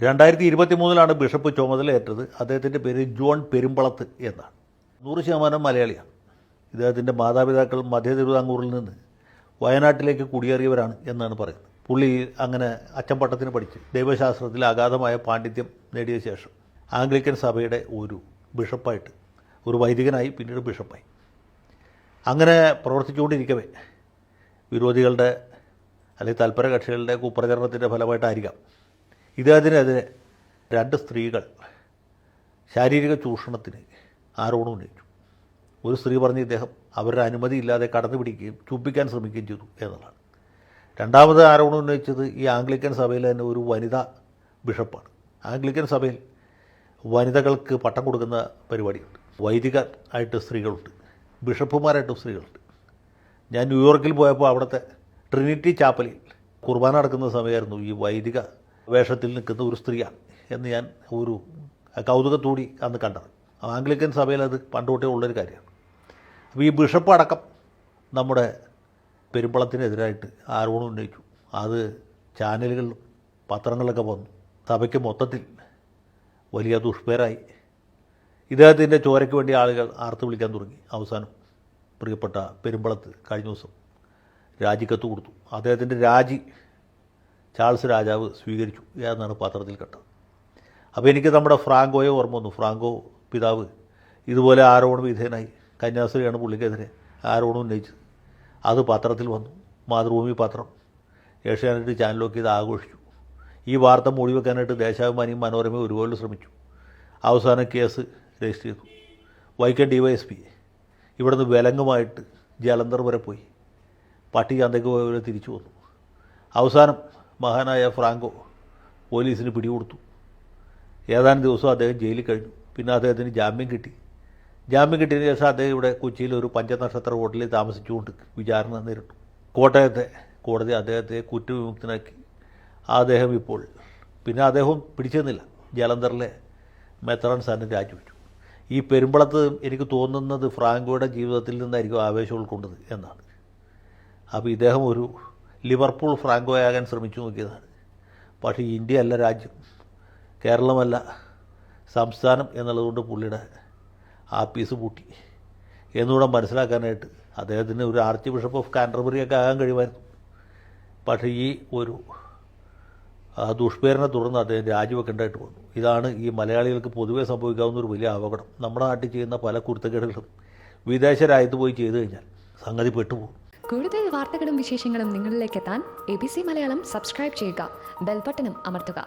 2023 bishop ചുമതലയേറ്റത്. അദ്ദേഹത്തിൻ്റെ പേര് John പെരുമ്പളത്ത് എന്നാണ്. 100% മലയാളിയാണ്. ഇദ്ദേഹത്തിൻ്റെ മാതാപിതാക്കൾ മധ്യ തിരുവിതാംകൂറിൽ നിന്ന് വയനാട്ടിലേക്ക് കുടിയേറിയവരാണ് എന്നാണ് പറയുന്നത്. പുള്ളി അങ്ങനെ അച്ചംപട്ടത്തിന് പഠിച്ച് ദൈവശാസ്ത്രത്തിൽ അഗാധമായ പാണ്ഡിത്യം നേടിയ ശേഷം ആംഗ്ലിക്കൻ സഭയുടെ ഒരു ബിഷപ്പായിട്ട്, ഒരു വൈദികനായി, പിന്നീട് ബിഷപ്പായി. അങ്ങനെ പ്രവർത്തിച്ചുകൊണ്ടിരിക്കവേ വിരോധികളുടെ അല്ലെങ്കിൽ തൽപര കക്ഷികളുടെ കുപ്രചരണത്തിൻ്റെ ഫലമായിട്ടായിരിക്കാം ഇദ്ദേഹത്തിനെതിരെ 2 സ്ത്രീകൾ ശാരീരിക ചൂഷണത്തിന് ആരോപണം ഉന്നയിച്ചു. ഒരു സ്ത്രീ പറഞ്ഞ് ഇദ്ദേഹം അവരുടെ അനുമതി ഇല്ലാതെ കടന്നു പിടിക്കുകയും ചുംബിക്കാൻ ശ്രമിക്കുകയും ചെയ്തു എന്നുള്ളതാണ്. രണ്ടാമത് ആരോപണം ഉന്നയിച്ചത് ഈ ആംഗ്ലിക്കൻ സഭയിൽ തന്നെ ഒരു വനിതാ ബിഷപ്പാണ്. ആംഗ്ലിക്കൻ സഭയിൽ വനിതകൾക്ക് പട്ടം കൊടുക്കുന്ന പരിപാടിയുണ്ട്. വൈദികർ ആയിട്ട് സ്ത്രീകളുണ്ട്, ബിഷപ്പുമാരായിട്ടും സ്ത്രീകളുണ്ട്. ഞാൻ ന്യൂയോർക്കിൽ പോയപ്പോൾ അവിടുത്തെ ട്രിനിറ്റി ചാപ്പലിൽ കുർബാന നടക്കുന്ന സമയമായിരുന്നു ഈ വൈദിക വേഷത്തിൽ നിൽക്കുന്ന ഒരു സ്ത്രീയാണ് എന്ന് ഞാൻ ഒരു കൗതുകത്തോടി അന്ന് കണ്ടത്. ആംഗ്ലിക്കൻ സഭയിൽ അത് പണ്ടുതൊട്ടേ ഉള്ളൊരു കാര്യമാണ്. അപ്പോൾ ഈ ബിഷപ്പ് അടക്കം നമ്മുടെ പെരുമ്പളത്തിനെതിരായിട്ട് ആരോപണം ഉന്നയിച്ചു. അത് ചാനലുകളിലും പത്രങ്ങളിലൊക്കെ വന്നു. സഭയ്ക്ക് മൊത്തത്തിൽ വലിയ ദുഷ്പേരായി. ഇദ്ദേഹത്തിൻ്റെ ചോരയ്ക്ക് വേണ്ടി ആളുകൾ ആർത്ത് വിളിക്കാൻ തുടങ്ങി. അവസാനം പ്രിയപ്പെട്ട പെരുമ്പളത്ത് കഴിഞ്ഞ ദിവസം രാജിക്കത്ത് കൊടുത്തു. അദ്ദേഹത്തിൻ്റെ രാജി ചാൾസ് രാജാവ് സ്വീകരിച്ചു എന്നാണ് പത്രത്തിൽ കേട്ടത്. അപ്പോൾ എനിക്ക് നമ്മുടെ ഫ്രാങ്കോയെ ഓർമ്മ വന്നു. ഫ്രാങ്കോ പിതാവ് ഇതുപോലെ ആരോപണ വിധേയനായി. കന്യാസ്ത്രീയാണ് പുള്ളിക്കെതിരെ ആരോപണം ഉന്നയിച്ചത്. അത് പത്രത്തിൽ വന്നു. മാതൃഭൂമി പത്രം, ഏഷ്യാനെറ്റ് ചാനലൊക്കെ ഇത് ആഘോഷിച്ചു. ഈ വാർത്ത മൂടി വെക്കാനായിട്ട് ദേശാഭിമാനിയും മനോരമയും ഒരുപോലെ ശ്രമിച്ചു. അവസാനം കേസ് രജിസ്റ്റർ ചെയ്തു. വൈക്കം DYSP ഇവിടുന്ന് വിലങ്ങുമായിട്ട് ജലന്ധർ വരെ പോയി. പട്ടി ചന്തയ്ക്ക് പോയവരെ തിരിച്ചു വന്നു. അവസാനം മഹാനായ ഫ്രാങ്കോ പോലീസിന് പിടികൊടുത്തു. ഏതാനും ദിവസം അദ്ദേഹം ജയിലിൽ കഴിഞ്ഞു. പിന്നെ അദ്ദേഹത്തിന് ജാമ്യം കിട്ടി. ജാമ്യം കിട്ടിയതിന് ശേഷം അദ്ദേഹം ഇവിടെ കൊച്ചിയിൽ ഒരു 5 നക്ഷത്ര ഹോട്ടലിൽ താമസിച്ചുകൊണ്ട് വിചാരണ നേരിട്ടു. കോട്ടയത്തെ കോടതി അദ്ദേഹത്തെ കുറ്റവിമുക്തനാക്കി. അദ്ദേഹം ഇപ്പോൾ പിന്നെ അദ്ദേഹം പിടിച്ചെന്നില്ല. ജലന്ധറിലെ മെത്രാൻ സ്ഥാനം രാജിവെച്ചു. ഈ പെരുമ്പളത്ത് എനിക്ക് തോന്നുന്നത് ഫ്രാങ്കോയുടെ ജീവിതത്തിൽ നിന്നായിരിക്കും ആവേശം ഉൾക്കൊണ്ടത് എന്നാണ്. അപ്പോൾ ഇദ്ദേഹം ഒരു ലിവർപൂൾ ഫ്രാങ്കോയാകാൻ ശ്രമിച്ചു നോക്കിയതാണ്. പക്ഷേ ഇന്ത്യ അല്ല രാജ്യം, കേരളമല്ല സംസ്ഥാനം എന്നുള്ളതുകൊണ്ട് പുള്ളിയുടെ ആപ്പീസ് പൂട്ടി എന്നുകൂടെ മനസ്സിലാക്കാനായിട്ട് അദ്ദേഹത്തിന് ഒരു ആർച്ച് ബിഷപ്പ് ഓഫ് കാൻറ്റർബറിയൊക്കെ ആകാൻ കഴിയുമായിരുന്നു. പക്ഷേ ഈ ഒരു ദുഷ്പേരിനെ തുടർന്ന് അദ്ദേഹം രാജിവെക്കേണ്ടതായിട്ട് വന്നു. ഇതാണ് ഈ മലയാളികൾക്ക് പൊതുവേ സംഭവിക്കാവുന്ന ഒരു വലിയ അപകടം. നമ്മുടെ നാട്ടിൽ ചെയ്യുന്ന പല കുരുത്തക്കേടുകളും വിദേശ രാജ്യത്ത് പോയി ചെയ്തു കഴിഞ്ഞാൽ സംഗതി പെട്ടുപോകും. കൂടുതൽ വാർത്തകളും വിശേഷങ്ങളും നിങ്ങളിലേക്ക് എത്താൻ ABC മലയാളം സബ്സ്ക്രൈബ് ചെയ്യുക, ബെൽ ബട്ടണും അമർത്തുക.